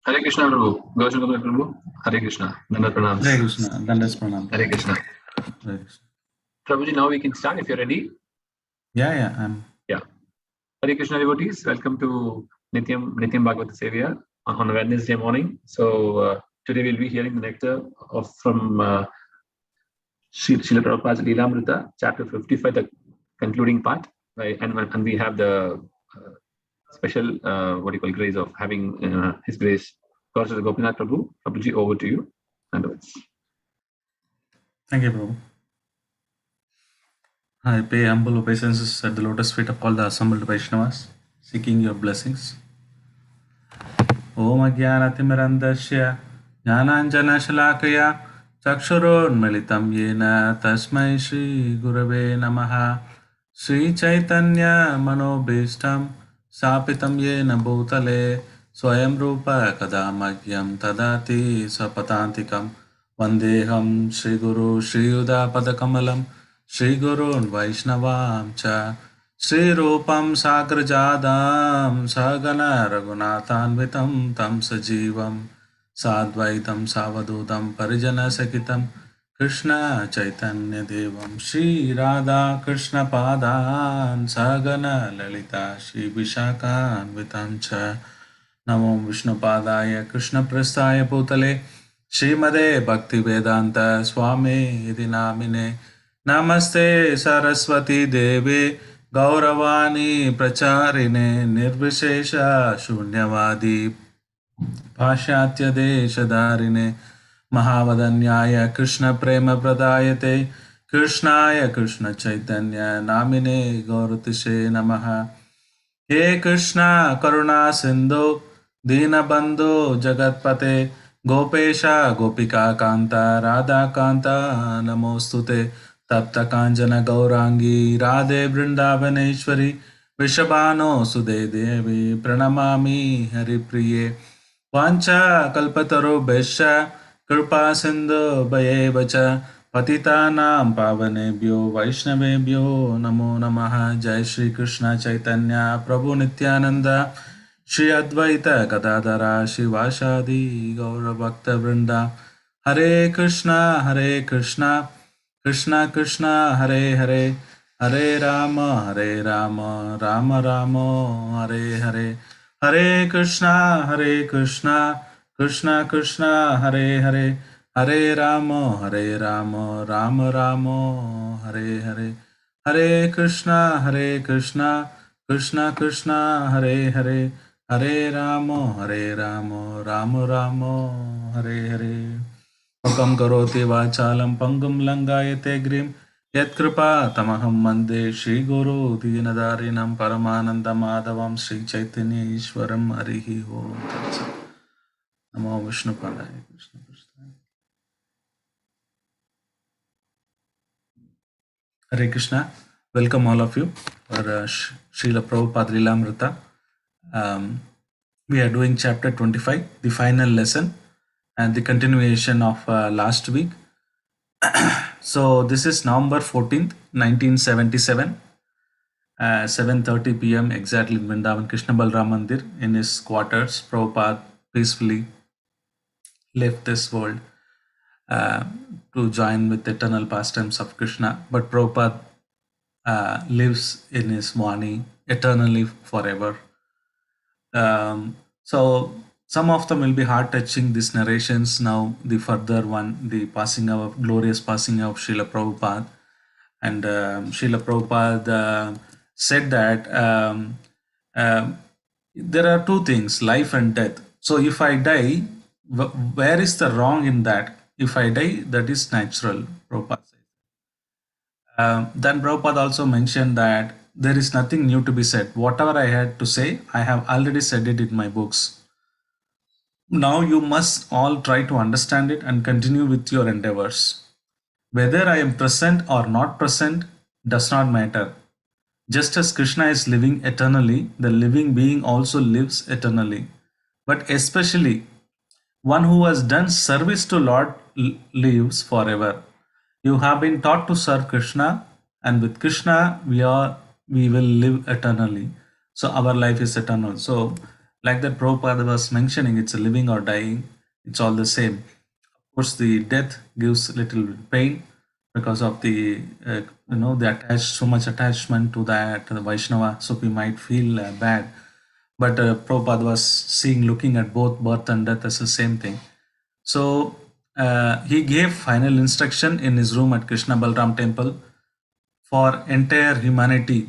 Hare Krishna, Prabhu. Gaurachandra, Prabhu. Hare Krishna. Dandat pranams. Hare Krishna. Dandat pranam. Hare Krishna. Hare Krishna. Prabhuji, now we can start if you're ready. Yeah, I'm. Yeah. Hare Krishna, devotees. Welcome to Nityam Bhagavata Sevaya on a Wednesday morning. So today we'll be hearing the nectar from Srila Prabhupada's Lilamrtha, Chapter 55, the concluding part. Right? And we have the special, grace of having His grace, Gaurachandra Gopinath Prabhu. Prabhuji, over to you. Thank you, Prabhu. I pay humble obeisances at the lotus feet of all the assembled Vaishnavas, seeking your blessings. Om Ajnanatimmirandasya Jnananjanashalakaya Chakshurunmilitam Yena Tasmai Shri Gurave Namaha Sri Chaitanya Manobhishtam Sapitam Yena Bhutale Swayam Rupa Kadamagyam Tadati Sapatantikam Vandeham Shri Guru Shri Yuda Padakamalam Shri Gurun Vaishnavam Cha Shri Rupam Sagrajadam Sagana Raghunathanvitam Tam Sajivam Sadvaitam Savadutam Parijana Sakitam Krishna Chaitanya Devam Shri Radha Krishna Padan Sagana Lalita Shri Vishakhanvitam Cha Namo Vishnu Padaya Krishna Prasthaya Bhutale Srimade Bhakti Vedanta Swami Iti Namine Namaste Saraswati Devi Gauravani Pracharine Nirvishesha Shunyavadi Pashatya Deshadarine Mahavadanyaya Krishna Prema Pradayate Krishnaya Krishna Chaitanya Namine Gauratishe Namaha He Krishna Karuna Sindhu Dinabandhu Jagatpate Gopesha Gopika Kanta Radha Kanta Namostute Tapta Kanjana Gaurangi Radhe Vrindavaneshwari Vishabhano Sude Devi Pranamami Haripriye Vancha Kalpataro Besha Kripa Sindhu Bhayevacha Patitanam Pavanebhyo Vaishnavebhyo Namo Namaha Jai Shri Krishna Chaitanya Prabhu Nityananda Shri Advaita Gadadhara Shivashadi Gaura Bhakta Vrinda Hare Krishna Krishna Krishna Hare Hare Hare Rama Rama Rama Hare Hare Hare Krishna Krishna Krishna Hare Hare Hare Rama Rama Rama Hare Hare Hare Krishna Krishna Krishna Hare Hare Hare Rama Rama Rama Hare Hare Pakam karoti vachalam pangam langayate grim Yat kripa tamaham mande Shri Guru Dinadarinam Paramananda Madhavam Shri Chaitanya Ishwaram Harihi Om Tat Namo Vishnu Padaya Krishna Krishna Hare Krishna. Welcome all of you for Srila Prabhupada Lilamrtha. We are doing chapter 25, the final lesson and the continuation of last week. So this is November 14th, 1977, 7:30 p.m. exactly in Vrindavan Krishna Balram Mandir in his quarters. Prabhupada peacefully left this world to join with eternal pastimes of Krishna. But Prabhupada lives in his Vani eternally forever. So some of them will be heart-touching, these narrations. Now the further one, the glorious passing of Srila Prabhupada. And Srila Prabhupada said that there are two things, life and death. So if I die, where is the wrong in that? If I die, that is natural, Prabhupada said. Then Prabhupada also mentioned that there is nothing new to be said. Whatever I had to say, I have already said it in my books. Now you must all try to understand it and continue with your endeavors. Whether I am present or not present does not matter. Just as Krishna is living eternally, the living being also lives eternally. But especially One who has done service to Lord lives forever. You have been taught to serve Krishna, and with Krishna we will live eternally. So our life is eternal. So, like that Prabhupada was mentioning, it's a living or dying. It's all the same. Of course, the death gives little pain because of the the attached so much attachment to that the Vaishnava. So we might feel bad, but Prabhupada was looking at both birth and death as the same thing. So he gave final instruction in his room at Krishna Balram temple for entire humanity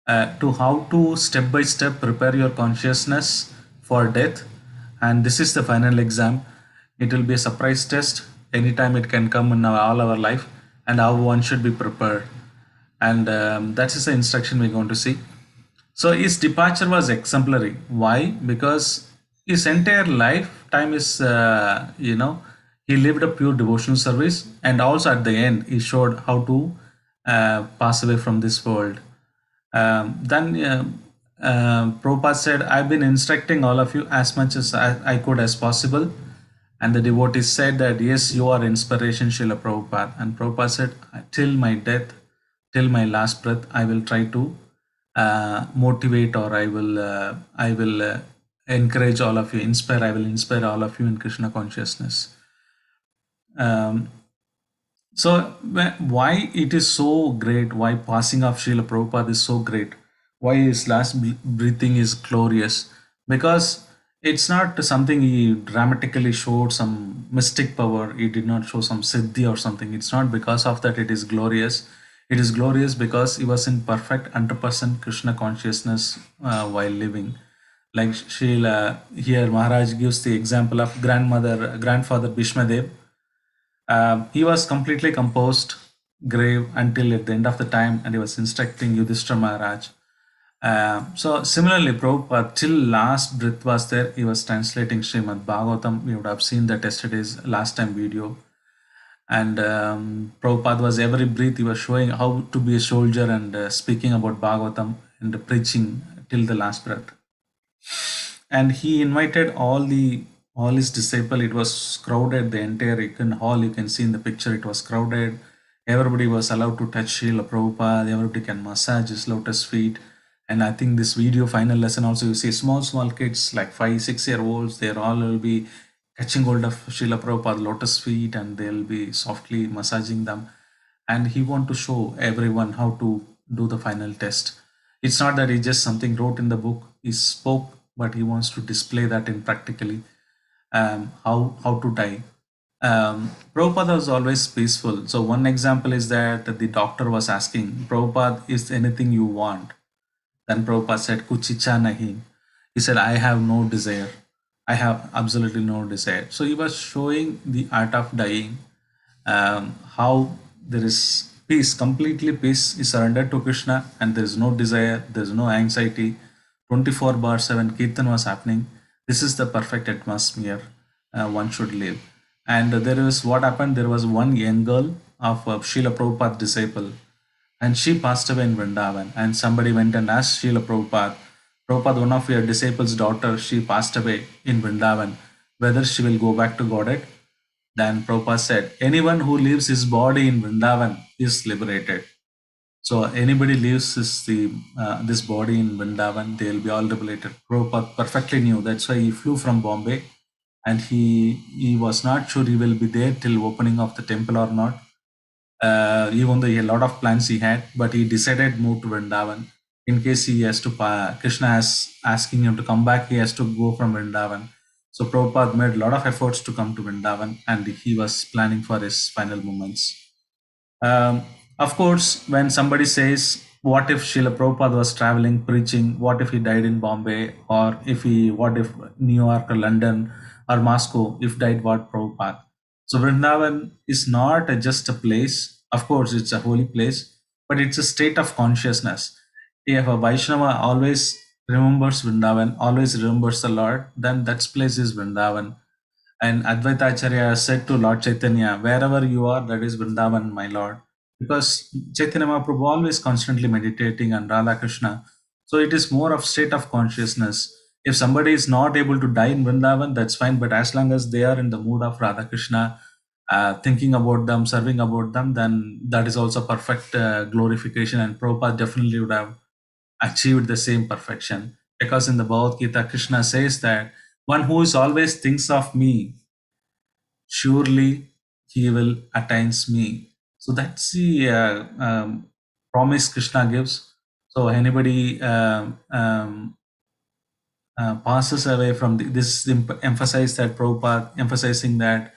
to how to step by step prepare your consciousness for death. And this is the final exam. It will be a surprise test. Anytime it can come in all our life, and how one should be prepared. And that is the instruction we're going to see. So his departure was exemplary. Why? Because his entire lifetime is, he lived a pure devotional service, and also at the end, he showed how to pass away from this world. Then Prabhupada said, I've been instructing all of you as much as I could as possible. And the devotees said that, yes, you are inspiration, Srila Prabhupada. And Prabhupada said, till my death, till my last breath, I will try to motivate, or I will encourage all of you, I will inspire all of you in Krishna consciousness. So why it is so great, why passing of Srila Prabhupada is so great, why his last breathing is glorious? Because it's not something he dramatically showed some mystic power, he did not show some siddhi or something. It's not because of that it is glorious. It is glorious because he was in perfect 100% Krishna consciousness while living. Like Srila, here Maharaj gives the example of grandfather Bhishmadev. He was completely composed, grave until at the end of the time, and he was instructing Yudhishthira Maharaj. So similarly, Prabhupada till last breath was there. He was translating Srimad Bhagavatam. We would have seen that yesterday's last time video. And Prabhupada was every breath, he was showing how to be a soldier and speaking about Bhagavatam and preaching till the last breath. And he invited all his disciple. It was crowded, the entire hall. You can see in the picture, it was crowded. Everybody was allowed to touch Srila Prabhupada. Everybody can massage his lotus feet. And I think this video final lesson also, you see small kids like 5-6-year-olds, they all will be catching hold of Srila Prabhupada lotus feet, and they'll be softly massaging them. And he want to show everyone how to do the final test. It's not that he just something wrote in the book, he spoke, but he wants to display that in practically how to die. Prabhupada was always peaceful. So one example is that the doctor was asking, Prabhupada, is anything you want? Then Prabhupada said, Kuch icha nahi. He said, I have no desire. I have absolutely no desire. So he was showing the art of dying, how there is peace, completely peace is surrendered to Krishna, and there is no desire, there is no anxiety. 24/7 Kirtan was happening. This is the perfect atmosphere one should live. And there is what happened, there was one young girl of Srila Prabhupada's disciple, and she passed away in Vrindavan. And somebody went and asked Srila Prabhupada, Prabhupada, one of your disciples' daughter, she passed away in Vrindavan, whether she will go back to Godhead. Then Prabhupada said, anyone who leaves his body in Vrindavan is liberated. So anybody leaves this body in Vrindavan, they will be all liberated. Prabhupada perfectly knew. That's why he flew from Bombay, and he was not sure he will be there till opening of the temple or not. Even though a lot of plans he had, but he decided move to Vrindavan. In case he has to, Krishna is asking him to come back, he has to go from Vrindavan. So Prabhupada made a lot of efforts to come to Vrindavan, and he was planning for his final moments. Of course, when somebody says, what if Srila Prabhupada was traveling, preaching, what if he died in Bombay, or what if New York or London or Moscow, if died what Prabhupada? So Vrindavan is not just a place. Of course, it's a holy place, but it's a state of consciousness. If a Vaishnava always remembers Vrindavan, always remembers the Lord, then that place is Vrindavan. And Advaita Acharya said to Lord Chaitanya, wherever you are, that is Vrindavan, my Lord. Because Chaitanya Mahaprabhu always constantly meditating on Radha Krishna. So it is more of state of consciousness. If somebody is not able to die in Vrindavan, that's fine. But as long as they are in the mood of Radha Krishna, thinking about them, serving about them, then that is also perfect glorification. And Prabhupada definitely would have achieved the same perfection. Because in the Bhagavad Gita, Krishna says that one who is always thinks of me, surely he will attains me. So that's the promise Krishna gives. So anybody passes away from this emphasize that Prabhupada emphasizing that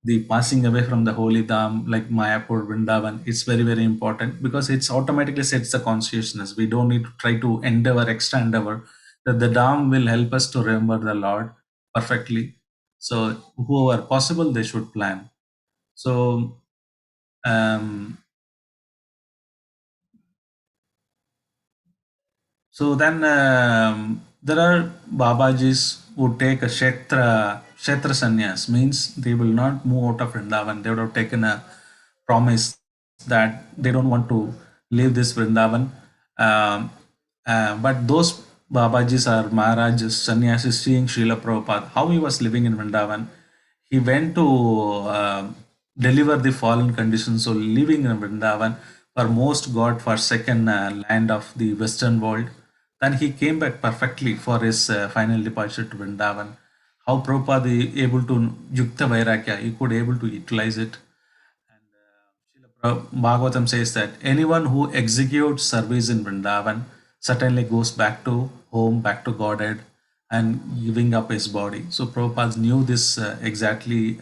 the passing away from the holy dham like Mayapur, Vrindavan, it's very, very important because it's automatically sets the consciousness. We don't need to try to endeavor, extra endeavor. That the dham will help us to remember the Lord perfectly. So whoever possible, they should plan. So so then there are Babajis who take a Kshetra sannyas, means they will not move out of Vrindavan. They would have taken a promise that they don't want to leave this Vrindavan. But those Babajis are Maharajas, sannyasis, seeing Srila Prabhupada, how he was living in Vrindavan. He went to deliver the fallen conditions. So living in Vrindavan, for most God forsaken land of the Western world. Then he came back perfectly for his final departure to Vrindavan. How Prabhupada is able to Yukta Vairagya, he could able to utilize it. Bhagavatam says that anyone who executes service in Vrindavan certainly goes back to home, back to Godhead, and giving up his body. So Prabhupada knew this exactly,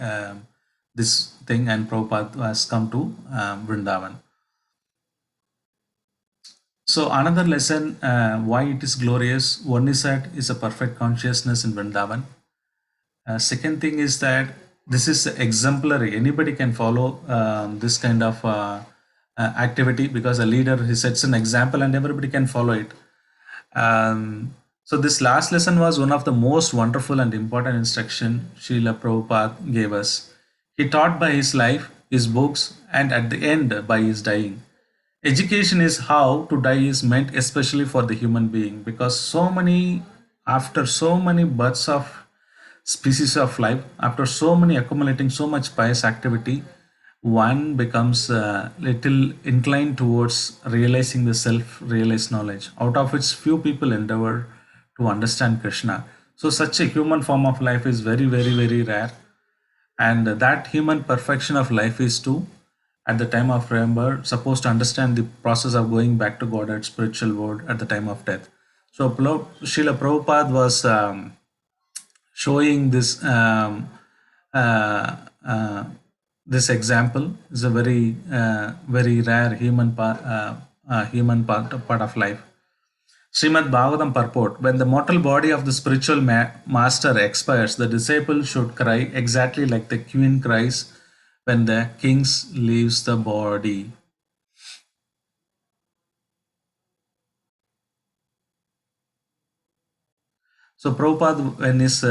this thing, and Prabhupada has come to Vrindavan. So another lesson why it is glorious. One is that is a perfect consciousness in Vrindavan. Second thing is that this is exemplary. Anybody can follow this kind of activity because a leader, he sets an example and everybody can follow it. So this last lesson was one of the most wonderful and important instruction Srila Prabhupada gave us. He taught by his life, his books, and at the end by his dying. Education is how to die is meant especially for the human being, because after so many births of species of life, after so many accumulating so much pious activity, one becomes a little inclined towards realizing the self-realized knowledge, out of which few people endeavor to understand Krishna. So such a human form of life is very, very, very rare. And that human perfection of life is to, at the time of remember, supposed to understand the process of going back to God at spiritual world at the time of death. So Srila Prabhupada was showing this this example is a very very rare human part of life. Srimad Bhagavatam purport: when the mortal body of the spiritual master expires, the disciple should cry exactly like the queen cries when the king leaves the body. So Prabhupada, when his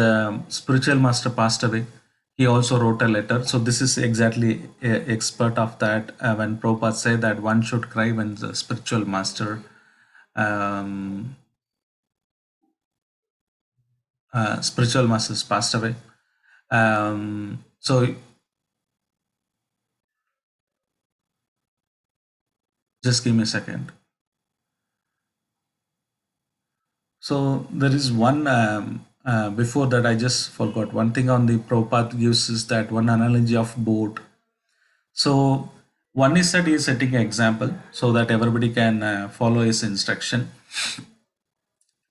spiritual master passed away, he also wrote a letter. So this is exactly a expert of that. When Prabhupada said that one should cry when the spiritual master spiritual masters passed away. So just give me a second. So there is one before that I just forgot one thing on the Prabhupada gives is that one analogy of boat. So one is that he is setting an example so that everybody can follow his instruction.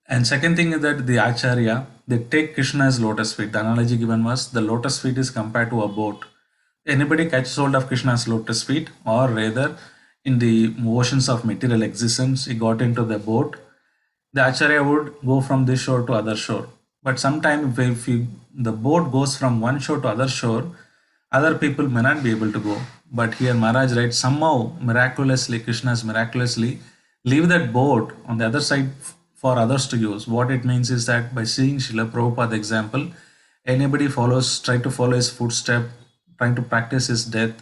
And second thing is that the Acharya, they take Krishna's lotus feet. The analogy given was the lotus feet is compared to a boat. Anybody catches hold of Krishna's lotus feet, or rather in the oceans of material existence, he got into the boat. The Acharya would go from this shore to other shore. But sometimes if the boat goes from one shore to other shore, other people may not be able to go. But here Maharaj writes, somehow miraculously, Krishna's miraculously leave that boat on the other side for others to use. What it means is that by seeing Srila Prabhupada example, anybody try to follow his footstep, trying to practice his death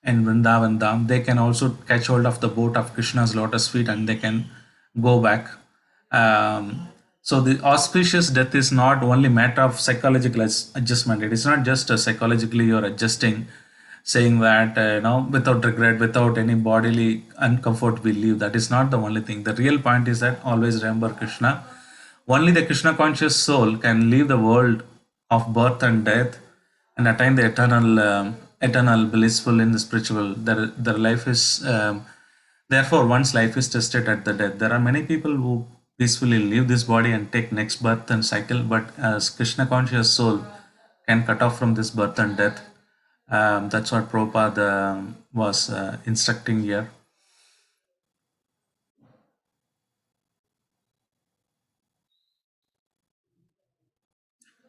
in Vrindavan Dham, they can also catch hold of the boat of Krishna's lotus feet and they can go back. So the auspicious death is not only matter of psychological adjustment. It is not just psychologically you're adjusting, saying that without regret, without any bodily uncomfort we live. That is not the only thing. The real point is that always remember Krishna. Only the Krishna conscious soul can leave the world of birth and death and attain the eternal blissful in the spiritual. Their life is therefore one's life is tested at the death. There are many people who peacefully leave this body and take next birth and cycle, but as Krishna conscious soul can cut off from this birth and death. That's what Prabhupada was instructing here.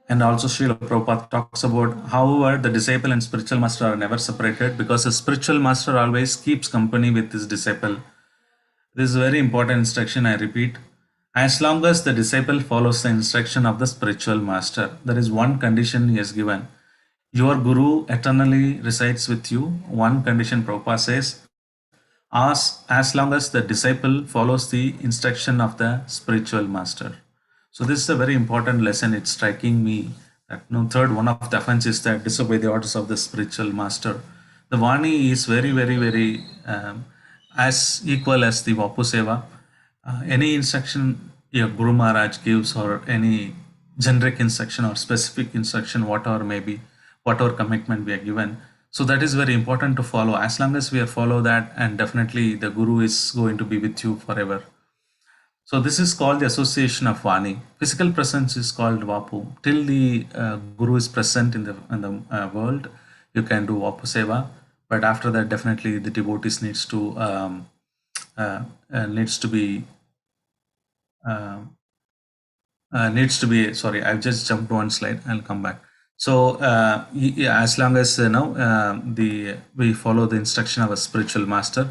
And also Srila Prabhupada talks about, however, the disciple and spiritual master are never separated because the spiritual master always keeps company with his disciple. This is a very important instruction, I repeat. As long as the disciple follows the instruction of the spiritual master, there is one condition he has given. Your guru eternally resides with you. One condition Prabhupada says, as long as the disciple follows the instruction of the spiritual master. So this is a very important lesson. It's striking me that third one of the offense is that disobey the orders of the spiritual master. The Vani is very, very, very as equal as the Vapu Seva. Any instruction your Guru Maharaj gives, or any generic instruction or specific instruction, whatever may be, whatever commitment we are given. So that is very important to follow. As long as we follow that, and definitely the Guru is going to be with you forever. So this is called the association of Vani. Physical presence is called Vapu. Till the Guru is present in the world, you can do Vapu Seva. But after that, definitely the devotees needs to be. Sorry, I've just jumped one slide. I'll come back. So as long as we follow the instruction of a spiritual master,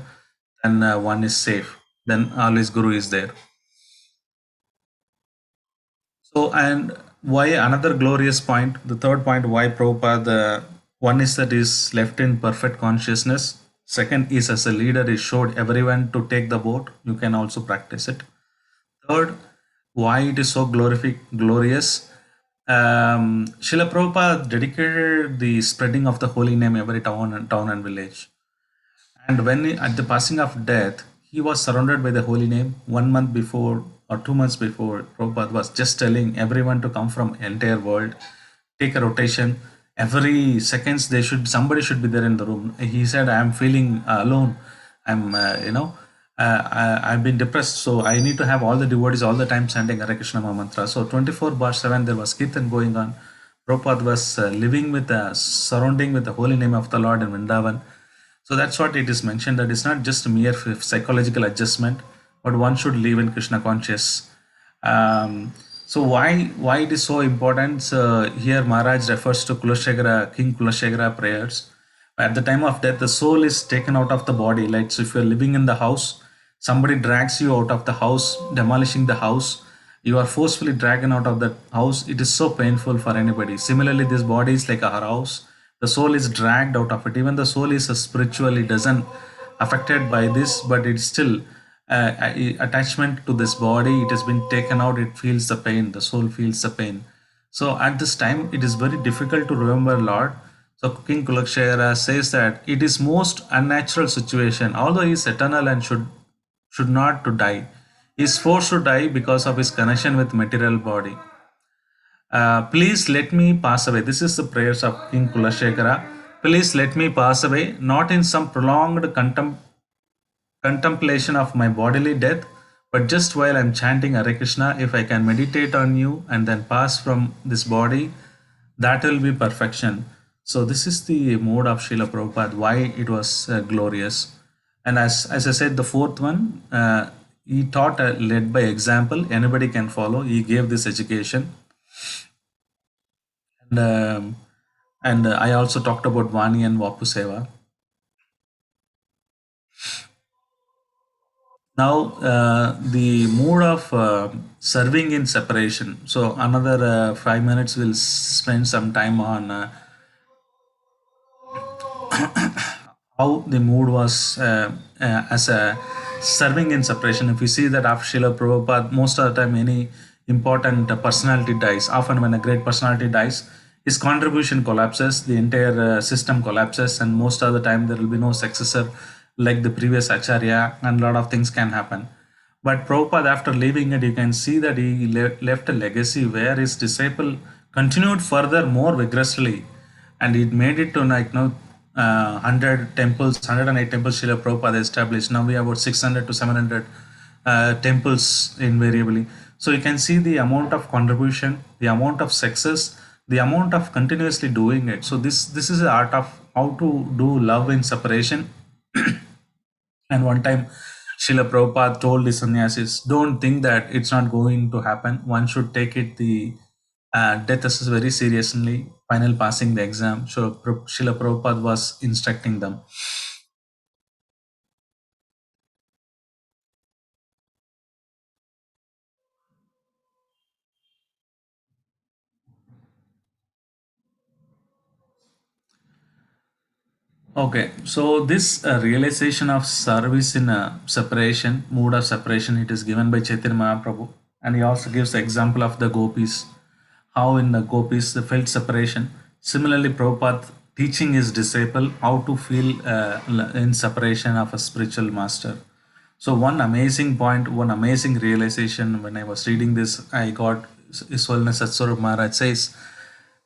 then one is safe. Then always Guru is there. So, and why another glorious point, the third point, why Prabhupada, one is that is left in perfect consciousness. Second is as a leader, he showed everyone to take the boat. You can also practice it. Third, why it is so glorious. Srila Prabhupada dedicated the spreading of the holy name every town and village. And when at the passing of death, he was surrounded by the holy name. 1 month before or 2 months before, Prabhupada was just telling everyone to come from entire world, take a rotation. Every seconds somebody should be there in the room. He said, I am feeling alone. I'm I've been depressed, so I need to have all the devotees all the time chanting Hare Krishna mantra. So 24/7 there was kirtan going on. Prabhupada was living with surrounding with the holy name of the Lord in Vrindavan. So that's what it is mentioned, that it's not just a mere psychological adjustment, but one should live in Krishna conscious. So why it is so important? Here Maharaj refers to Kulashegara, King Kulashegara prayers. At the time of death, the soul is taken out of the body. Like, so if you're living in the house, somebody drags you out of the house, demolishing the house, you are forcefully dragged out of that house. It is so painful for anybody. Similarly, this body is like our house. The soul is dragged out of it. Even the soul is spiritually doesn't affected by this, but it's still attachment to this body. It has been taken out. It feels the pain. The soul feels the pain. So at this time, it is very difficult to remember Lord. So King Kulakshara says that it is most unnatural situation. Although he is eternal and should not to die, he is forced to die because of his connection with material body. Please let me pass away. This is the prayers of King Kulashekara. Please let me pass away, not in some prolonged contemplation of my bodily death, but just while I'm chanting Hare Krishna, if I can meditate on you and then pass from this body, that will be perfection. So this is the mode of Srila Prabhupada, why it was glorious. And as I said, the fourth one, he taught led by example. Anybody can follow. He gave this education. And I also talked about Vani and Vapu Seva. Now, the mode of serving in separation. So another 5 minutes, we'll spend some time on how the mood was as a serving in separation. If you see that after Srila Prabhupada, most of the time important personality dies, often when a great personality dies, his contribution collapses, the entire system collapses, and most of the time there will be no successor like the previous Acharya, and a lot of things can happen. But Prabhupada, after leaving it, you can see that he left a legacy where his disciple continued further more vigorously, and it made it to 100 temples, 108 temples Srila Prabhupada established. Now we have about 600 to 700 temples invariably. So you can see the amount of contribution, the amount of success, the amount of continuously doing it. So this is the art of how to do love in separation. And one time, Srila Prabhupada told the sannyasis, don't think that it's not going to happen. One should take it the death as very seriously, final passing the exam. So Srila Prabhupada was instructing them. Okay, so this realization of service in a separation, mood of separation, it is given by Chaitanya Mahaprabhu, and he also gives the example of the gopis, how in the gopis they felt separation. Similarly, Prabhupada teaching his disciple how to feel in separation of a spiritual master. So one amazing point, one amazing realization when I was reading this, I got His Holiness Satswarup Maharaj says,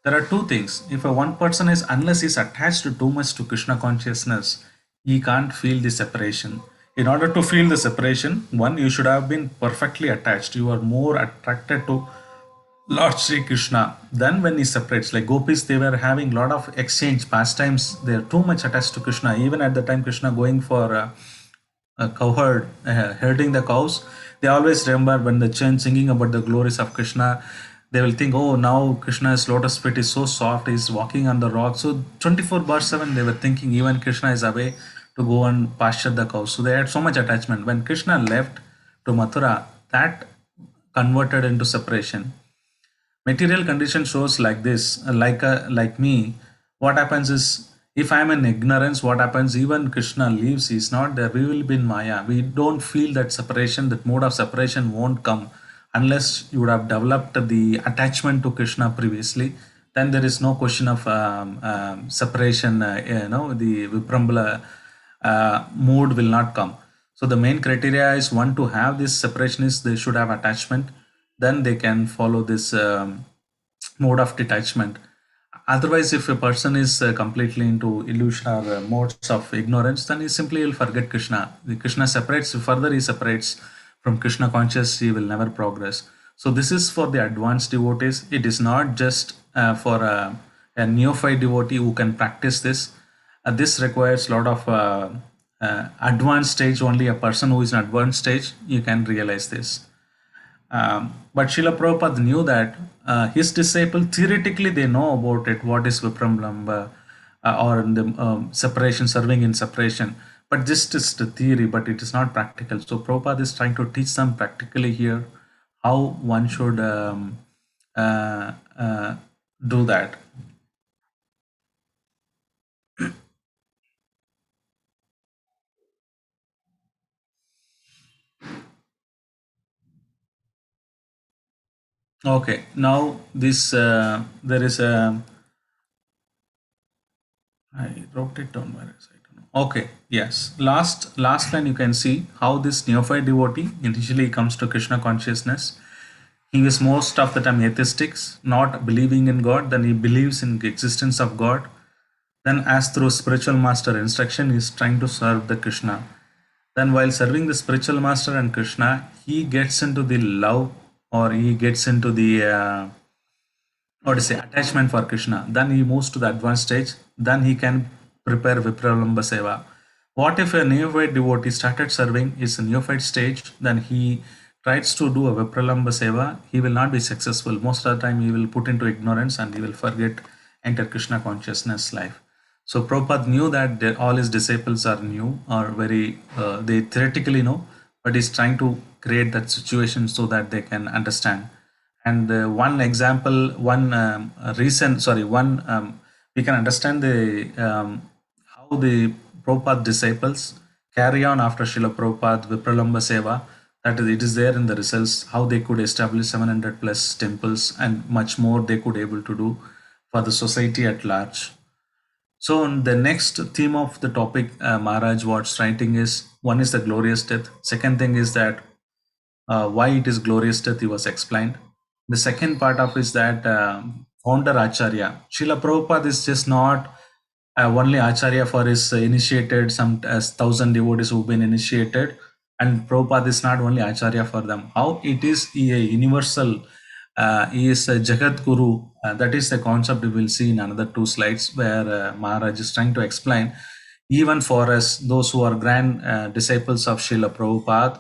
there are two things. If a one person is, unless he's attached too much to Krishna consciousness, he can't feel the separation. In order to feel the separation, one, you should have been perfectly attached. You are more attracted to Lord Sri Krishna than when he separates. Like gopis, they were having a lot of exchange pastimes. They are too much attached to Krishna. Even at the time Krishna going for a cow herd, herding the cows, they always remember when the chant singing about the glories of Krishna, they will think, oh, now Krishna's lotus feet is so soft, he's walking on the rock. So 24/7 they were thinking even Krishna is away to go and pasture the cows. So they had so much attachment. When Krishna left to Mathura, that converted into separation. Material condition shows like this, like me, what happens is, if I'm in ignorance, what happens, even Krishna leaves, he's not there, we will be in Maya. We don't feel that separation, that mode of separation won't come unless you would have developed the attachment to Krishna previously. Then there is no question of separation, the Viprambala mood will not come. So the main criteria is, one, to have this separation is they should have attachment, then they can follow this mode of detachment. Otherwise, if a person is completely into illusion or modes of ignorance, then he simply will forget Krishna. The Krishna separates, further he separates from Krishna conscious, he will never progress. So this is for the advanced devotees. It is not just for a neophyte devotee who can practice this. This requires a lot of advanced stage. Only a person who is in advanced stage, you can realize this. But Srila Prabhupada knew that his disciple, theoretically, they know about it, what is Vipramlamba or in the separation, serving in separation. But this is the theory, but it is not practical. So Prabhupada is trying to teach them practically here how one should do that. Okay, now this there is a, I wrote it down, where is it? Okay, yes. Last line, you can see how this neophyte devotee initially comes to Krishna consciousness. He is most of the time atheistic, not believing in God. Then he believes in the existence of God. Then, as through spiritual master instruction, he is trying to serve the Krishna. Then, while serving the spiritual master and Krishna, he gets into the love, or he gets into the or to say attachment for Krishna. Then he moves to the advanced stage. Then he can prepare Vipralamba Seva. What if a neophyte devotee started serving is a neophyte stage, then he tries to do a Vipralamba Seva, he will not be successful. Most of the time he will put into ignorance and he will forget enter Krishna consciousness life. So Prabhupada knew that all his disciples are new, or very, they theoretically know, but he's trying to create that situation so that they can understand. And one example, one we can understand the how the Prabhupada disciples carry on after Srila Prabhupada Vipralamba Seva. That is, it is there in the results how they could establish 700 plus temples and much more they could able to do for the society at large. So the next theme of the topic Maharaj what's writing is, one is the glorious death. Second thing is that why it is glorious death he was explained. The second part of is that founder Acharya. Srila Prabhupada is just not only Acharya for his initiated, some as 1,000 devotees who've been initiated, and Prabhupada is not only Acharya for them. How it is a universal, he is a Jagat Guru. That is the concept we will see in another 2 slides where Maharaj is trying to explain. Even for us, those who are grand disciples of Srila Prabhupada,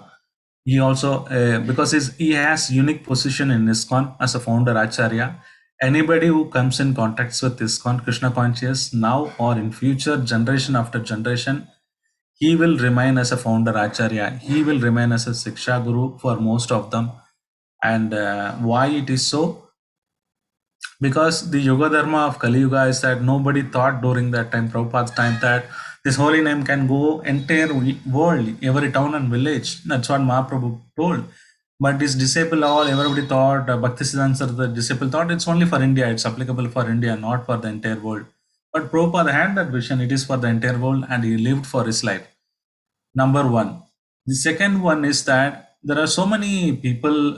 he also, because he has unique position in ISKCON as a founder Acharya. Anybody who comes in contacts with ISKCON, Krishna conscious, now or in future, generation after generation, he will remain as a founder Acharya. He will remain as a Siksha Guru for most of them. And why it is so? Because the Yoga Dharma of Kali Yuga is that nobody thought during that time, Prabhupada's time, that this holy name can go entire world, every town and village. That's what Mahaprabhu told. But this disciple, all everybody thought, Bhaktisiddhanta Saraswati, the disciple thought it's only for India, it's applicable for India, not for the entire world. But Prabhupada had that vision, it is for the entire world, and he lived for his life. Number one. The second one is that there are so many people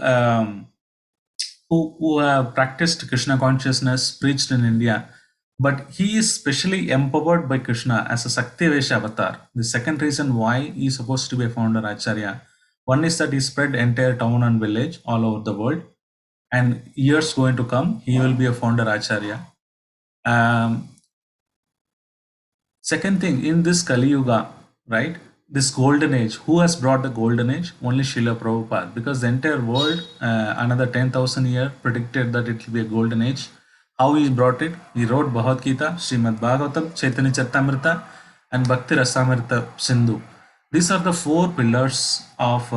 who have practiced Krishna consciousness, preached in India, but he is specially empowered by Krishna as a Saktivesha avatar. The second reason why he is supposed to be a founder Acharya, one is that he spread entire town and village all over the world, and years going to come, he will be a founder Acharya. Second thing, in this Kali Yuga, right, this golden age, who has brought the golden age? Only Srila Prabhupada, because the entire world, another 10,000 years, predicted that it will be a golden age. How he brought it? He wrote Bhagavad Gita, Srimad Bhagavatam, Chaitanya Charitamrita, and Bhakti Rasamrita Sindhu. These are the 4 pillars of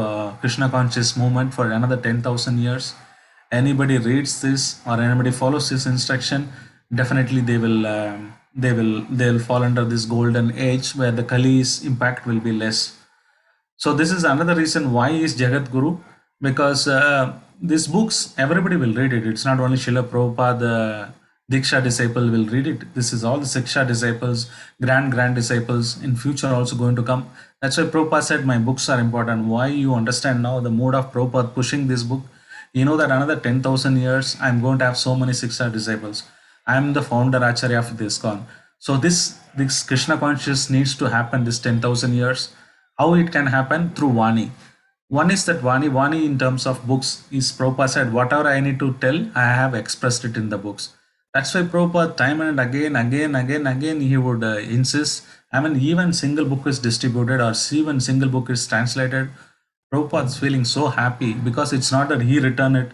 Krishna conscious movement for another 10,000 years. Anybody reads this or anybody follows this instruction, definitely they'll fall under this golden age where the Kali's impact will be less. So this is another reason why is Jagat Guru, because these books everybody will read it. It's not only Srila Prabhupada Diksha disciple will read it. This is all the Siksha disciples, grand disciples in future also going to come. That's why Prabhupada said my books are important. Why? You understand now the mode of Prabhupada pushing this book. You know that another 10,000 years I'm going to have so many Siksha disciples. I'm the founder Acharya of this ISKCON. So this Krishna consciousness needs to happen this 10,000 years. How it can happen? Through Vani. One is that Vani in terms of books is Prabhupada said, whatever I need to tell, I have expressed it in the books. That's why Prabhupada time and again, he would insist. I mean, even single book is distributed or even single book is translated, Prabhupada's feeling so happy because it's not that he written it.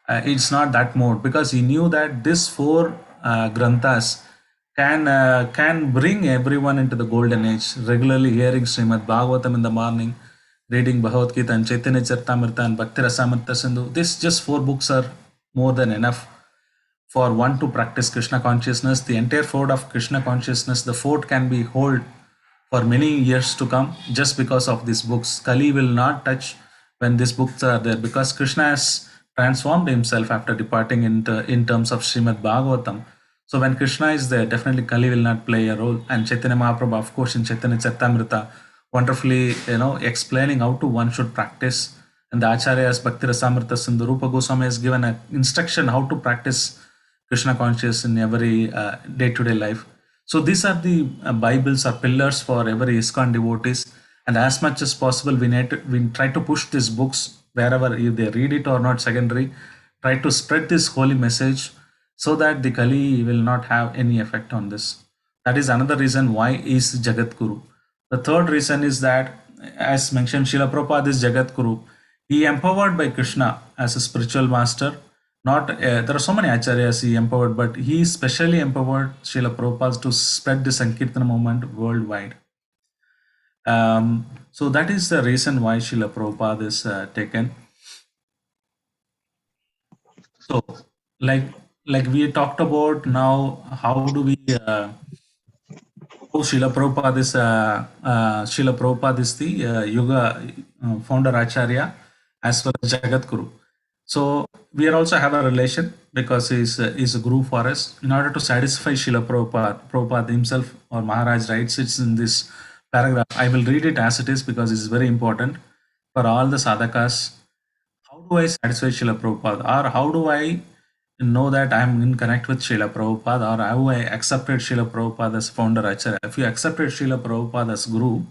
It's not that mode, because he knew that this 4 granthas can bring everyone into the golden age. Regularly hearing Srimad Bhagavatam in the morning, reading Bhagavad Gita and Chaitanya Charitamrita and Bhakti Rasamrita Sindhu. This just 4 books are more than enough for one to practice Krishna consciousness. The entire fort of Krishna consciousness, the fort can be held for many years to come just because of these books. Kali will not touch when these books are there, because Krishna has transformed himself after departing in terms of Srimad Bhagavatam. So when Krishna is there, definitely Kali will not play a role. And Chaitanya Mahaprabhu, of course, in Chaitanya Charitamrita, wonderfully explaining how to one should practice. And the Acharyas, Bhakti Rasamrita Sindhu, Rupa Goswami has given an instruction how to practice Krishna consciousness in every day-to-day life. So these are the Bibles or pillars for every ISKCON devotees. And as much as possible, we try to push these books wherever, if they read it or not, secondary. Try to spread this holy message so that the Kali will not have any effect on this. That is another reason why is Jagat Guru. The third reason is that, as mentioned, Srila Prabhupada is Jagat Guru. He empowered by Krishna as a spiritual master. Not there are so many acharyas he empowered, but he specially empowered Srila Prabhupada to spread the Sankirtana movement worldwide. So that is the reason why Srila Prabhupada is taken. So, like we talked about now, how do we how Srila Prabhupada is the Yoga founder Acharya. as well as Jagat Guru. So we are also have a relation because he's a guru for us. In order to satisfy Srila Prabhupada himself or Maharaj writes it's in this paragraph. I will read it as it is because it's very important for all the sadhakas. How do I satisfy Srila Prabhupada, or how do I know that I'm in connect with Srila Prabhupada, or how I accepted Srila Prabhupada as founder Acharya? If you accepted Srila Prabhupada as guru,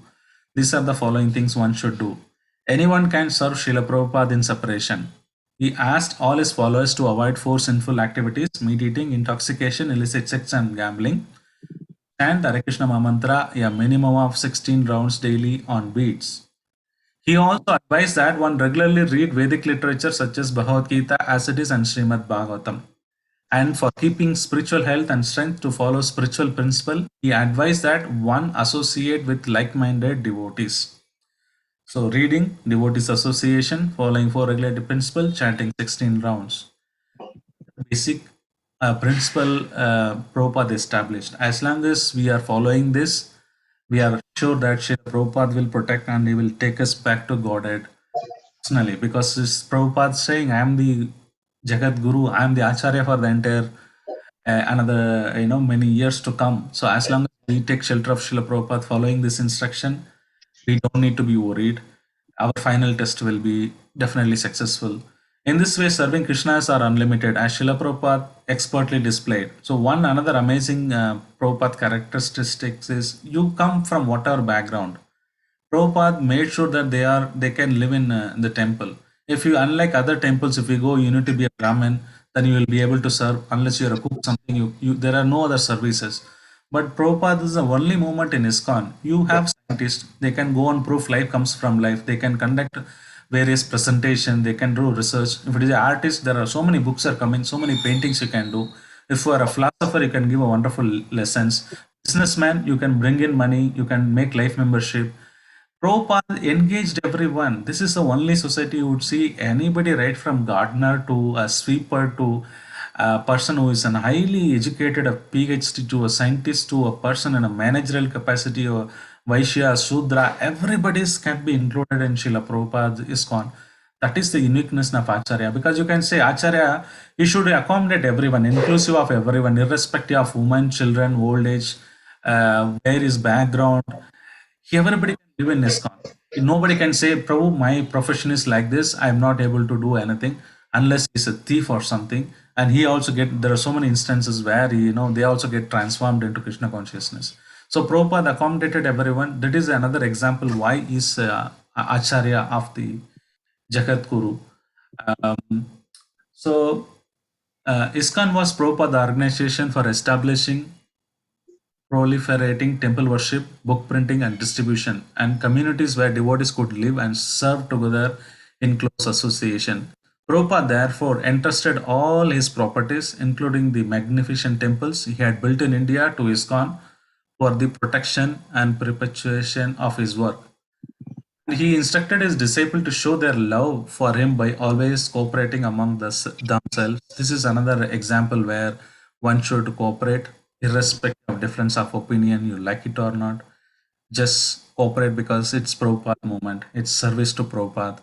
these are the following things one should do. Anyone can serve Srila Prabhupada in separation. He asked all his followers to avoid four sinful activities: meat eating, intoxication, illicit sex, and gambling. Chant Hare Krishna Mahamantra a minimum of 16 rounds daily on beats. He also advised that one regularly read Vedic literature such as Bhagavad Gita as it is and Srimad Bhagavatam. And for keeping spiritual health and strength to follow spiritual principle, he advised that one associate with like-minded devotees. So reading, devotees association, following four regulated principle, chanting 16 rounds. Basic principle Prabhupada established. As long as we are following this, we are sure that Srila Prabhupada will protect and he will take us back to Godhead personally, because this Prabhupada saying, I am the Jagat Guru, I am the Acharya for the entire another many years to come. So as long as we take shelter of Srila Prabhupada following this instruction, we don't need to be worried. Our final test will be definitely successful. In this way, serving Krishnas are unlimited, as Srila Prabhupada expertly displayed. So one another amazing Prabhupada characteristics is you come from whatever background. Prabhupada made sure that they can live in the temple. If you, unlike other temples, if you go, you need to be a Brahmin, then you will be able to serve. Unless you're a cook, something there are no other services. But Prabhupada is the only movement in ISKCON. You have scientists; they can go on proof life comes from life. They can conduct various presentation. They can do research. If it is an artist, there are so many books are coming, so many paintings you can do. If you are a philosopher, you can give a wonderful lessons. Businessman, you can bring in money. You can make life membership. Prabhupada engaged everyone. This is the only society you would see anybody, right from gardener to a sweeper to a person who is an highly educated, a PhD, to a scientist, to a person in a managerial capacity, or Vaishya, Sudra. Everybody's can be included in Srila Prabhupada ISKCON. That is the uniqueness of Acharya, because you can say Acharya, he should accommodate everyone, inclusive of everyone, irrespective of women, children, old age, where is background. Everybody can live in ISKCON. Nobody can say, Prabhu, my profession is like this. I'm not able to do anything unless he's a thief or something. And he also there are so many instances where, they also get transformed into Krishna consciousness. So Prabhupada accommodated everyone. That is another example why he's Acharya of the Jagat Guru. So ISKCON was Prabhupada organization for establishing proliferating temple worship, book printing, and distribution, and communities where devotees could live and serve together in close association. Prabhupada therefore entrusted all his properties, including the magnificent temples he had built in India, to ISKCON for the protection and perpetuation of his work. He instructed his disciple to show their love for him by always cooperating among themselves. This is another example where one should cooperate irrespective of difference of opinion, you like it or not. Just cooperate because it's Prabhupada movement, it's service to Prabhupada.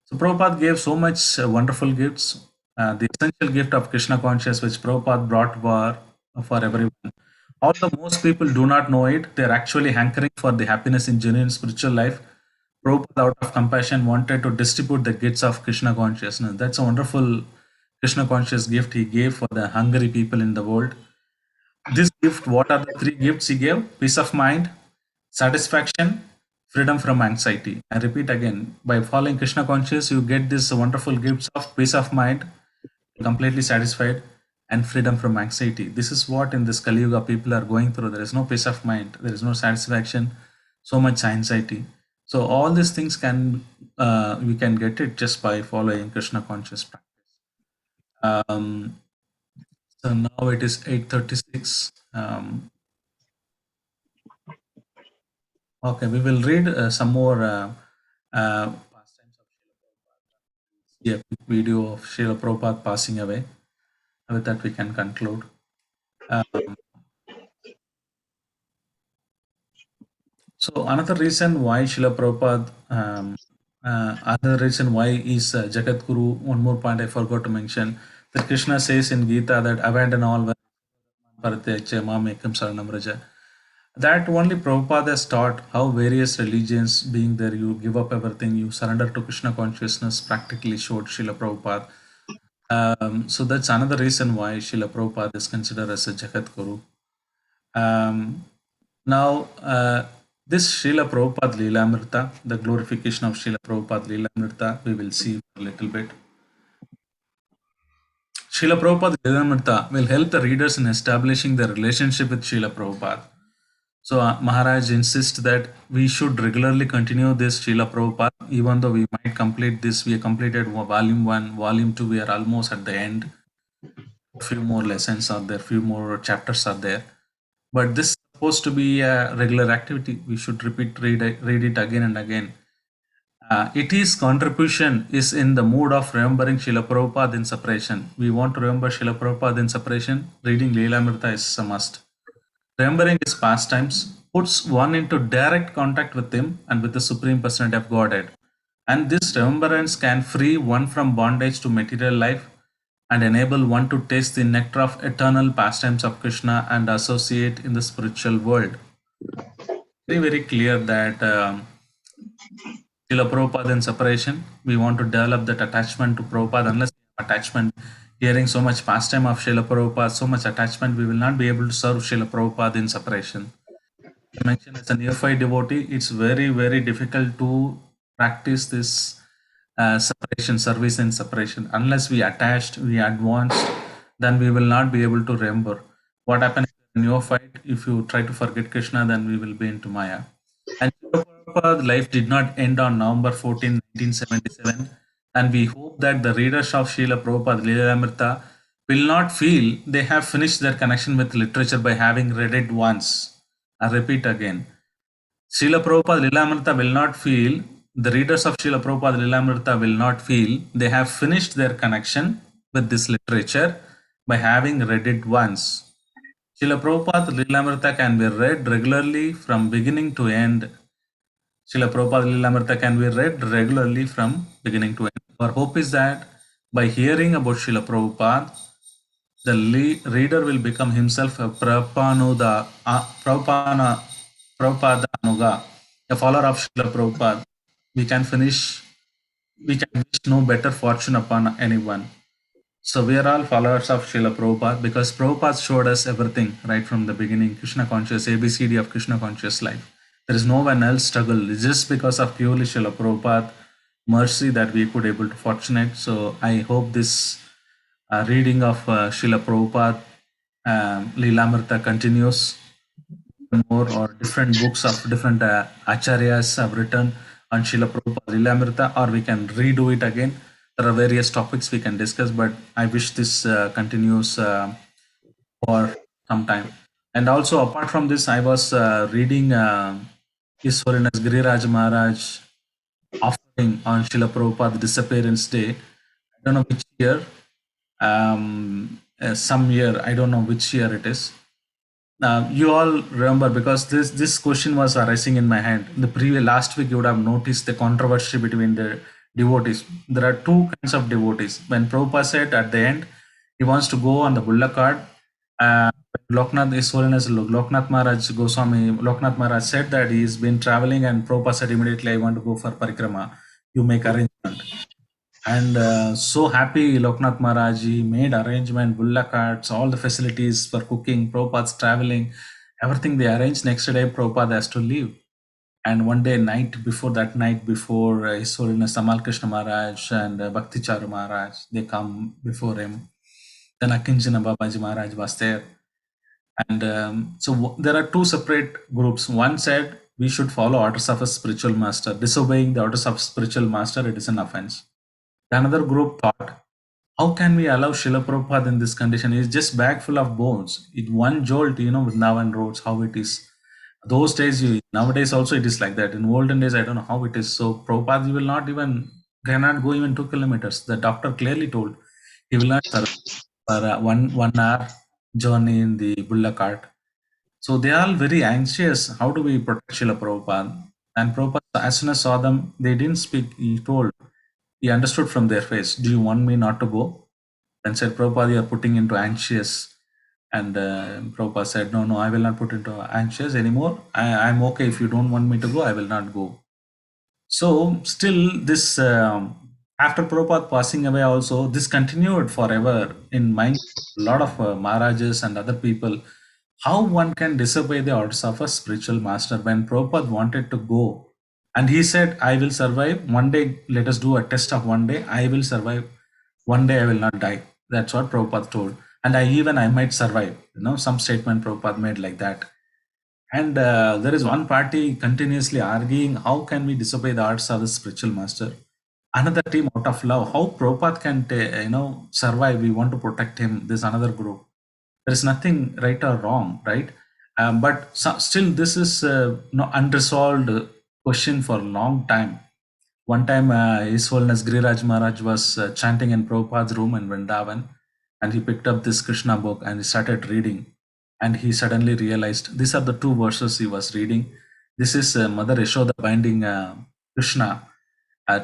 So Prabhupada gave so much wonderful gifts. The essential gift of Krishna consciousness which Prabhupada brought for everyone. Although most people do not know it, they're actually hankering for the happiness in genuine spiritual life. Prabhupada, out of compassion, wanted to distribute the gifts of Krishna consciousness. That's a wonderful Krishna conscious gift he gave for the hungry people in the world. This gift, what are the three gifts he gave? Peace of mind, satisfaction, freedom from anxiety. I repeat again, by following Krishna conscious, you get these wonderful gifts of peace of mind, completely satisfied, and freedom from anxiety. This is what in this Kali Yuga people are going through. There is no peace of mind, there is no satisfaction, so much anxiety. So all these things we can get it just by following Krishna conscious practice. So now it is 8:36. Okay, we will read some more pastimes of Srila Prabhupada. See a quick video of Srila Prabhupada passing away. With that, we can conclude. So another reason why Srila Prabhupada Another reason why is Jagat Guru. One more point I forgot to mention that Krishna says in Gita that abandon all Paratyacha Mamekam Saranam Raja. That only Prabhupada has taught how various religions being there, you give up everything, you surrender to Krishna consciousness, practically showed Srila Prabhupada. So that's another reason why Srila Prabhupada is considered as a Jagat Guru. Now, this Srila Prabhupada Lilamrtha, the glorification of Srila Prabhupada Lilamrtha, we will see a little bit. Srila Prabhupada Lilamrtha will help the readers in establishing their relationship with Srila Prabhupada. So Maharaj insists that we should regularly continue this Srila Prabhupada, even though we might complete this. We have completed volume 1, volume 2, we are almost at the end. A few more lessons are there, few more chapters are there. But this is supposed to be a regular activity. We should read it again and again. Its contribution is in the mood of remembering Srila Prabhupada in separation. We want to remember Srila Prabhupada in separation. Reading Lilamrtha is a must. Remembering his pastimes puts one into direct contact with him and with the Supreme Personality of Godhead. And this remembrance can free one from bondage to material life and enable one to taste the nectar of eternal pastimes of Krishna and associate in the spiritual world. Very, very clear that Srila Prabhupada in separation, we want to develop that attachment to Prabhupada. Unless we have attachment, hearing so much pastime of Srila Prabhupada, so much attachment, we will not be able to serve Srila Prabhupada in separation. I mentioned as a neophyte devotee, it's very, very difficult to practice this separation, service in separation. Unless we attached, we advanced, then we will not be able to remember. What happens in neophyte, if you try to forget Krishna, then we will be into Maya. And Srila Prabhupada's life did not end on November 14, 1977. And we hope that the readers of Srila Prabhupada Lilamrtha will not feel they have finished their connection with literature by having read it once. I repeat again. Srila Prabhupada Lilamrtha will not feel, the readers of Srila Prabhupada Lilamrtha will not feel they have finished their connection with this literature by having read it once. Srila Prabhupada Lilamrtha can be read regularly from beginning to end. Srila Prabhupada Lilamrtha can be read regularly from beginning to end. Our hope is that by hearing about Srila Prabhupada, the reader will become himself a Prabhupadanuga, a follower of Srila Prabhupada. We can wish no better fortune upon anyone. So we are all followers of Srila Prabhupada because Prabhupada showed us everything right from the beginning, Krishna conscious, ABCD of Krishna conscious life. There is no one else struggle. It's just because of purely Srila Prabhupada mercy that we could able to fortunate. So I hope this reading of Srila Prabhupada Lilamrtha continues. More or different books of different acharyas have written on Srila Prabhupada Lilamrtha, or we can redo it again. There are various topics we can discuss, but I wish this continues for some time. And also, apart from this, I was reading His Holiness Giriraj Maharaj offering on Srila Prabhupada Disappearance Day. I don't know which year, some year, I don't know which year it is. You all remember because this question was arising in my hand. The last week you would have noticed the controversy between the devotees. There are two kinds of devotees. When Prabhupada said at the end he wants to go on the Bulla card, Loknath, His Holiness Loknath Maharaj Goswami, Loknath Maharaj said that he's been traveling, and Prabhupada said immediately, I want to go for parikrama. You make arrangement. And so happy Loknath Maharaj, he made arrangement, bulla carts, all the facilities for cooking, Prabhupada's traveling, everything they arranged. Next day, Prabhupada has to leave. And one day, night before, His Holiness Tamal Krishna Maharaj and Bhakti Charu Maharaj, they come before him. Then Akinchana Babaji Maharaj was there. And so there are two separate groups. One said, we should follow orders of a spiritual master. Disobeying the orders of spiritual master, it is an offense. Another group thought, how can we allow Srila Prabhupada in this condition? He's just bag full of bones. It one jolt, with Navan roads, how it is. Those days, nowadays also it is like that. In olden days, I don't know how it is. So Prabhupada, you will not cannot go even 2 kilometers. The doctor clearly told he will not survive for 1 hour journey in the Bulla cart. So they are all very anxious. How do we protect Srila Prabhupada? And Prabhupada So as soon as saw them, they didn't speak. He understood from their face, do you want me not to go? And said, Prabhupada, you are putting into anxious. And Prabhupada said, no, I will not put into anxious anymore. I'm okay. If you don't want me to go, I will not go. So still this, after Prabhupada passing away also, this continued forever in mind a lot of Maharajas and other people. How one can disobey the orders of a spiritual master when Prabhupada wanted to go and he said, I will survive. One day, let us do a test of one day. I will survive. One day I will not die. That's what Prabhupada told. And I might survive. Some statement Prabhupada made like that. And there is one party continuously arguing, how can we disobey the orders of the spiritual master? Another team out of love, how Prabhupada can, survive. We want to protect him. There's another group. There is nothing right or wrong, right? But still, this is unresolved question for a long time. One time, His Holiness Giriraj Maharaj was chanting in Prabhupada's room in Vrindavan, and he picked up this Krishna book and he started reading. And he suddenly realized these are the two verses he was reading. This is Mother Yashoda binding Krishna,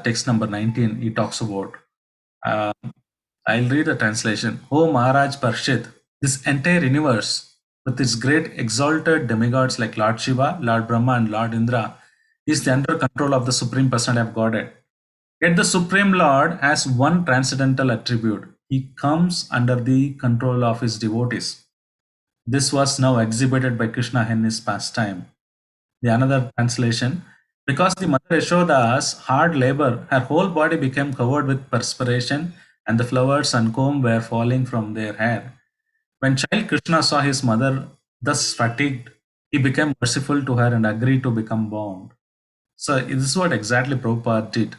text number 19. He talks about. I'll read the translation. Oh Maharaj Parshit, this entire universe, with its great exalted demigods like Lord Shiva, Lord Brahma, and Lord Indra, is the under control of the Supreme Personality of Godhead. Yet the Supreme Lord has one transcendental attribute. He comes under the control of his devotees. This was now exhibited by Krishna in his pastime. The another translation, because the Mother Yashoda's hard labor, her whole body became covered with perspiration and the flowers and comb were falling from their hair. When child Krishna saw his mother thus fatigued, he became merciful to her and agreed to become bound. So this is what exactly Prabhupada did.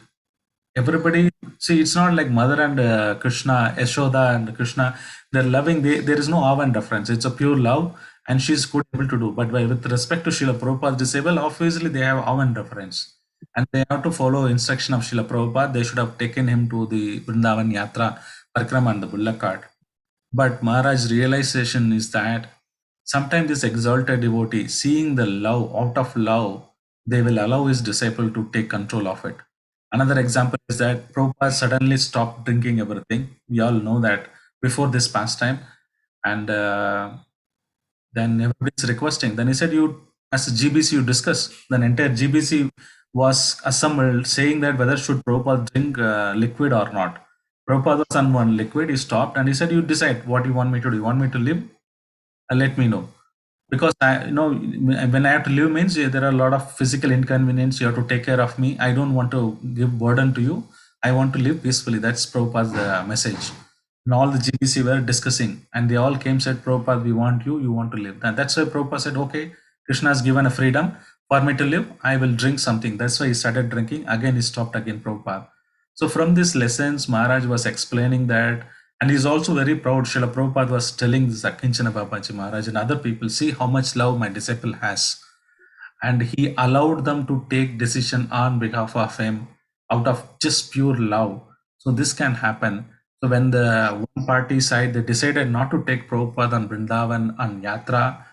Everybody, see, it's not like mother and Krishna, Yashoda and Krishna, they're loving, there is no awe and reference. It's a pure love and she's good able to do. But with respect to Srila Prabhupada's disciple, obviously they have awe and reference. And they have to follow instruction of Srila Prabhupada. They should have taken him to the Vrindavan Yatra, Parikrama and the bullock cart. But Maharaj's realization is that sometimes this exalted devotee, seeing the love, out of love, they will allow his disciple to take control of it. Another example is that Prabhupada suddenly stopped drinking everything. We all know that before this pastime. And then everybody is requesting. Then he said, you, as a GBC, you discuss. Then entire GBC was assembled saying that whether should Prabhupada drink liquid or not. Prabhupada was on one liquid, he stopped and he said, you decide what you want me to do. You want me to live? Let me know. Because when I have to live means there are a lot of physical inconvenience. You have to take care of me. I don't want to give burden to you. I want to live peacefully. That's Prabhupada's message. And all the GBC were discussing and they all came said, Prabhupada, we want you, you want to live. And that's why Prabhupada said, okay, Krishna has given a freedom for me to live. I will drink something. That's why he started drinking. Again, he stopped again, Prabhupada. So from these lessons, Maharaj was explaining that, and he's also very proud. Srila Prabhupada was telling this Akinchana Babaji Maharaj and other people, see how much love my disciple has. And he allowed them to take decision on behalf of him out of just pure love. So this can happen. So when the one party side, they decided not to take Prabhupada on Vrindavan on Yatra,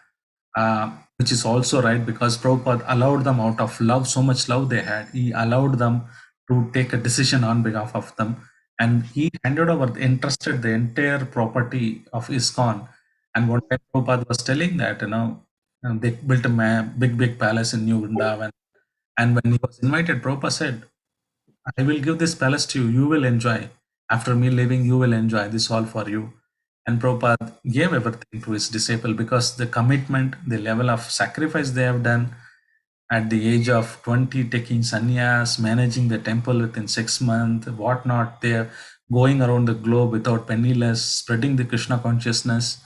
which is also right because Prabhupada allowed them out of love, so much love they had. He allowed them to take a decision on behalf of them. And he handed over, entrusted the entire property of ISKCON. And what Prabhupada was telling that, they built a big palace in New Vrindavan. And when he was invited, Prabhupada said, I will give this palace to you, you will enjoy. After me leaving, you will enjoy this all for you. And Prabhupada gave everything to his disciple because the commitment, the level of sacrifice they have done at the age of 20, taking sannyas, managing the temple within 6 months, whatnot, they're going around the globe without penniless, spreading the Krishna consciousness.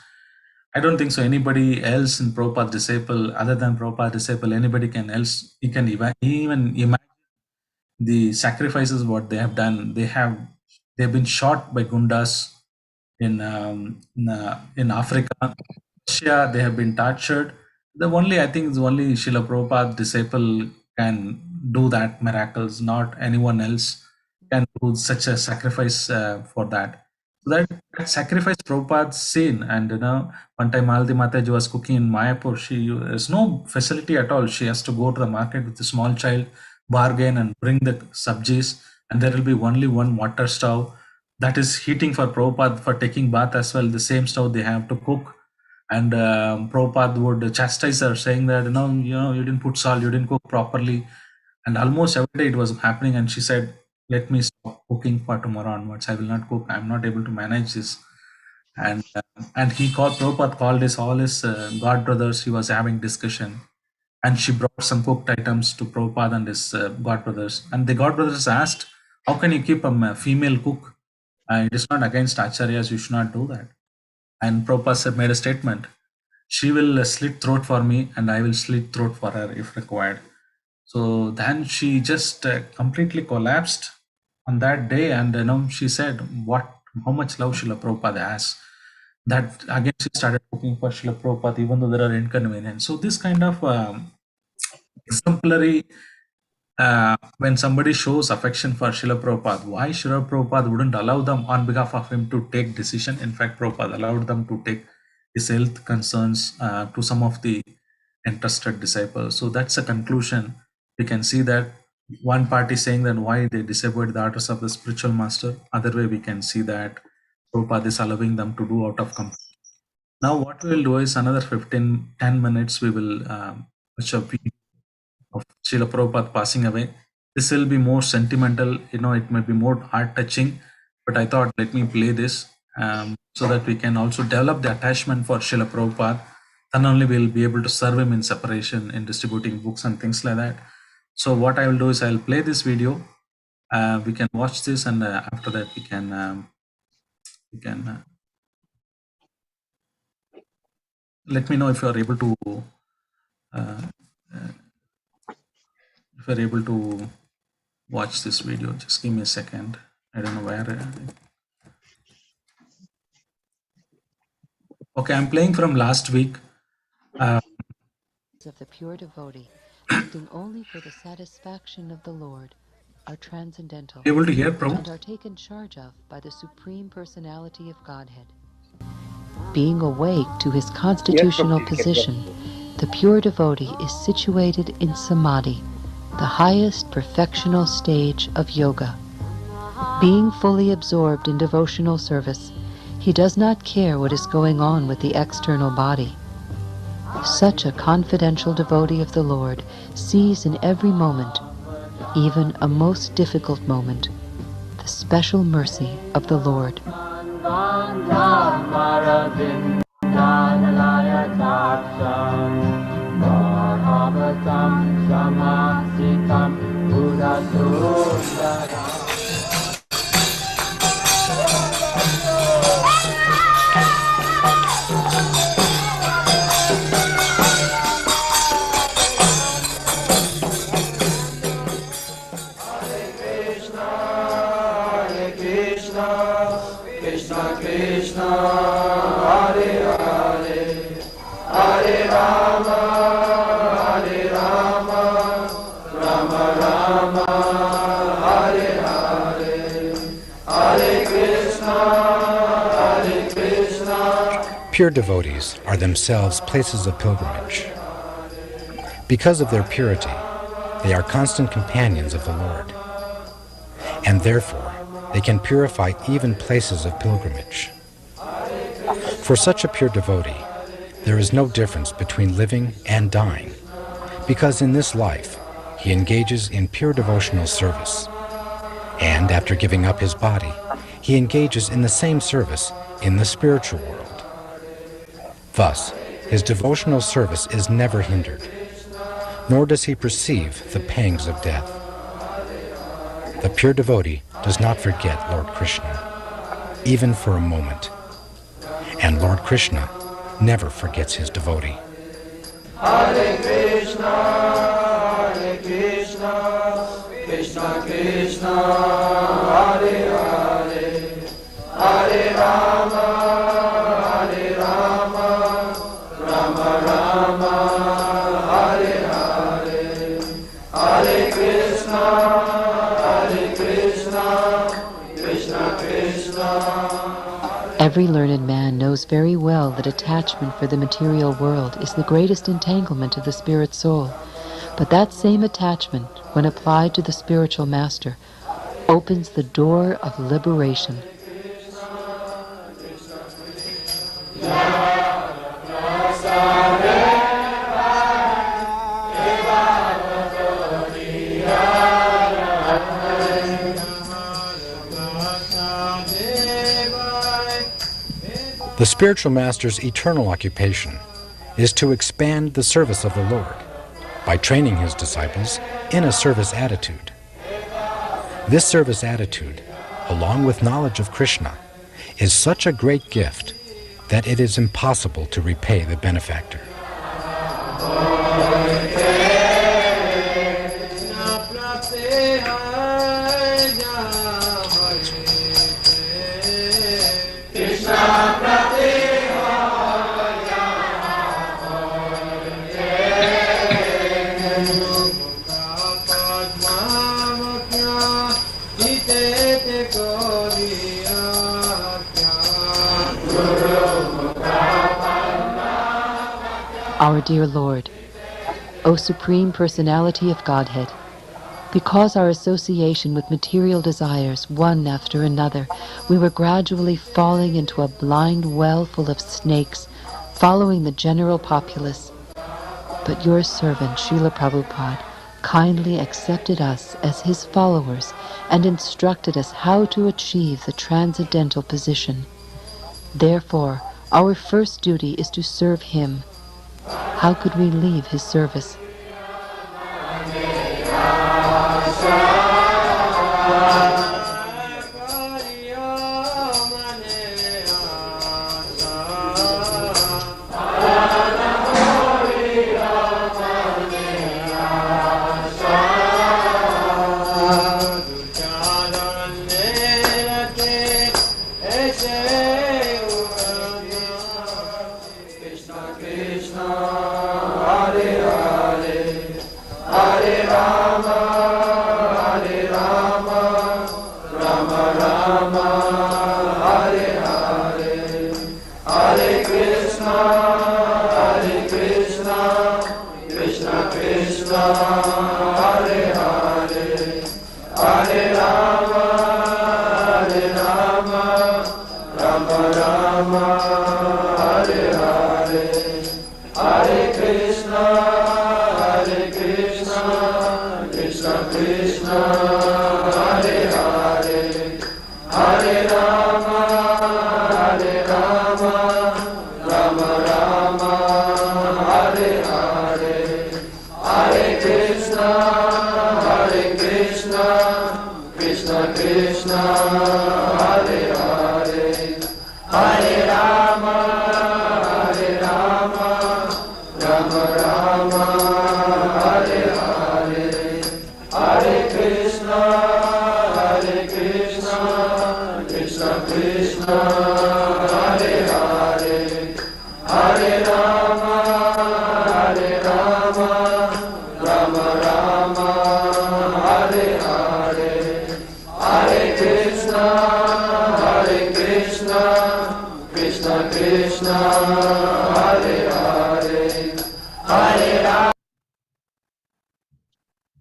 I don't think so anybody else in Prabhupada's disciple, other than Prabhupada's disciple, anybody can else, he can even imagine the sacrifices what they have done. They've been shot by gundas in Africa, Russia. They have been tortured. I think the only Srila Prabhupada disciple can do that miracles. Not anyone else can do such a sacrifice for that. So that sacrifice Prabhupada seen. And one time Maldi Mataji was cooking in Mayapur. There's no facility at all. She has to go to the market with a small child. bargain and bring the sabjis, and there will be only one water stove that is heating for Prabhupada for taking bath as well. The same stove they have to cook, and Prabhupada would chastise her, saying that you didn't put salt, you didn't cook properly, and almost every day it was happening. And she said, "Let me stop cooking for tomorrow onwards. I will not cook. I'm not able to manage this." And he called Prabhupada called all his god brothers. He was having discussion, and she brought some cooked items to Prabhupada and his god brothers. And the god brothers asked, "How can you keep a female cook? It is not against acharyas. You should not do that." And Prabhupada made a statement: "She will slit throat for me, and I will slit throat for her if required." So then she just completely collapsed on that day, and she said, how much love Srila Prabhupada has. That again she started cooking for Srila Prabhupada, even though there are inconveniences. So this kind of exemplary, when somebody shows affection for Srila Prabhupada, why Srila Prabhupada wouldn't allow them on behalf of him to take decision? In fact, Prabhupada allowed them to take his health concerns to some of the entrusted disciples. So that's a conclusion. We can see that one party saying that why they disobeyed the orders of the spiritual master. Other way we can see that Prabhupada is allowing them to do out of compassion. Now what we will do is another 10 minutes we will watch a video of Srila Prabhupada passing away. This will be more sentimental, it may be more heart touching, but I thought let me play this so that we can also develop the attachment for Srila Prabhupada. Then only we will be able to serve him in separation, in distributing books and things like that. So what I will do is I will play this video. We can watch this, and after that we can let me know if you are able to watch this video. Just give me a second. I don't know where. Okay, I'm playing from last week. Of the pure devotee, acting only for the satisfaction of the Lord, are transcendental Able to hear, Prabhu? and are taken charge of by the Supreme Personality of Godhead. Being awake to his constitutional position, the pure devotee is situated in Samadhi, the highest perfectional stage of yoga. Being fully absorbed in devotional service, he does not care what is going on with the external body. Such a confidential devotee of the Lord sees in every moment, even a most difficult moment, the special mercy of the Lord. Pure devotees are themselves places of pilgrimage. Because of their purity, they are constant companions of the Lord, and therefore they can purify even places of pilgrimage. For such a pure devotee, there is no difference between living and dying, because in this life he engages in pure devotional service, and after giving up his body, he engages in the same service in the spiritual world. Thus, his devotional service is never hindered, nor does he perceive the pangs of death. The pure devotee does not forget Lord Krishna, even for a moment, and Lord Krishna never forgets his devotee. Hare Krishna, Krishna Krishna, Hare Hare, Hare Rama, Rama Rama, Hare Hare, Hare Krishna, Krishna Krishna. Every learned man knows very well that attachment for the material world is the greatest entanglement of the spirit soul. But that same attachment, when applied to the spiritual master, opens the door of liberation. The spiritual master's eternal occupation is to expand the service of the Lord by training his disciples in a service attitude. This service attitude, along with knowledge of Krishna, is such a great gift that it is impossible to repay the benefactor. Our dear Lord, O Supreme Personality of Godhead, because our association with material desires, one after another, we were gradually falling into a blind well full of snakes, following the general populace. But your servant, Srila Prabupada, kindly accepted us as his followers and instructed us how to achieve the transcendental position. Therefore, our first duty is to serve him. How could we leave his service?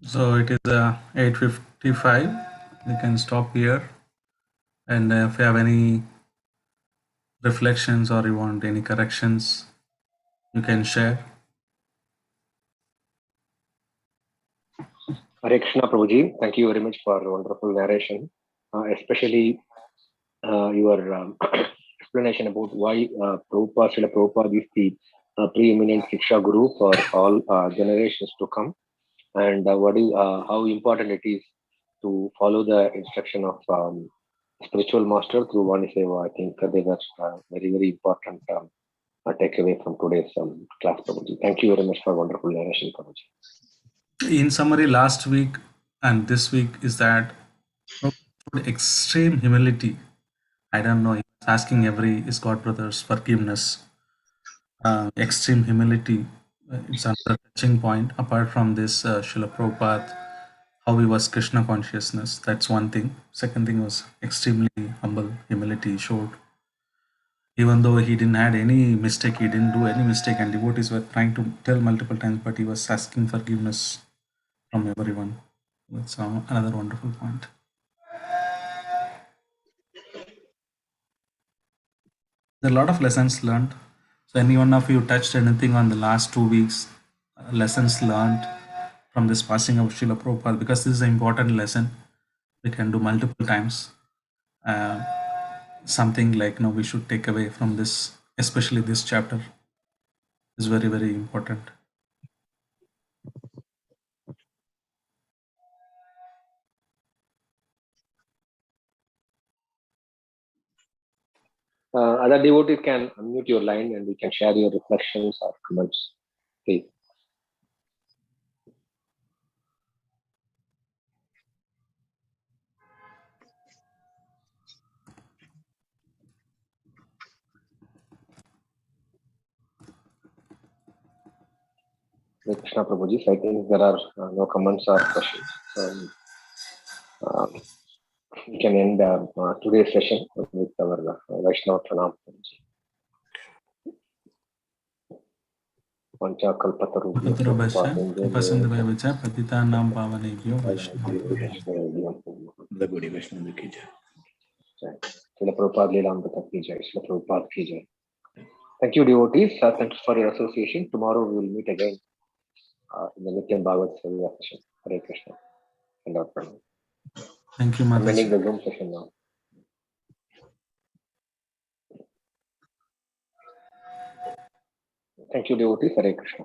So it is 8:55. We can stop here. And if you have any reflections or you want any corrections, you can share. Hare Krishna Prabhuji, thank you very much for wonderful narration, especially your explanation about why Prabhupada, Srila Prabhupada is the preeminent Shiksha Guru for all generations to come, and how important it is to follow the instruction of spiritual master through Vani Seva. I think that is very, very important takeaway from today's class, Prabhuji. Thank you very much for wonderful narration, Prabhuji. In summary, last week and this week is that extreme humility. I don't know, asking every God brothers forgiveness. Extreme humility, it's another touching point. Apart from this, Srila Prabhupada, how he was Krishna consciousness, that's one thing. Second thing was extremely humble humility he showed. Even though he didn't had any mistake, he didn't do any mistake, and devotees were trying to tell multiple times, but he was asking forgiveness from everyone. That's another wonderful point. There are a lot of lessons learned. So any one of you touched anything on the last 2 weeks, lessons learned from this passing of Srila Prabhupada, because this is an important lesson. We can do multiple times. Something like we should take away from this, especially this chapter, is very, very important. Other devotees can unmute your line and we can share your reflections or comments. Please. Krishna Prabhuji, I think there are no comments or questions. We can end today's session with our Vaishnava Pranam. Prabhupada Lilamrtha ki jai. Srila Prabhupada ki jai. Thank you, devotees. Thank you for your association. Tomorrow we will meet again in the Nityam Bhagavata Sevaya session. Hare Krishna. And our pranam. Thank you, I'm Mataji. ending the Zoom session now. Thank you, devotees. Hare Krishna.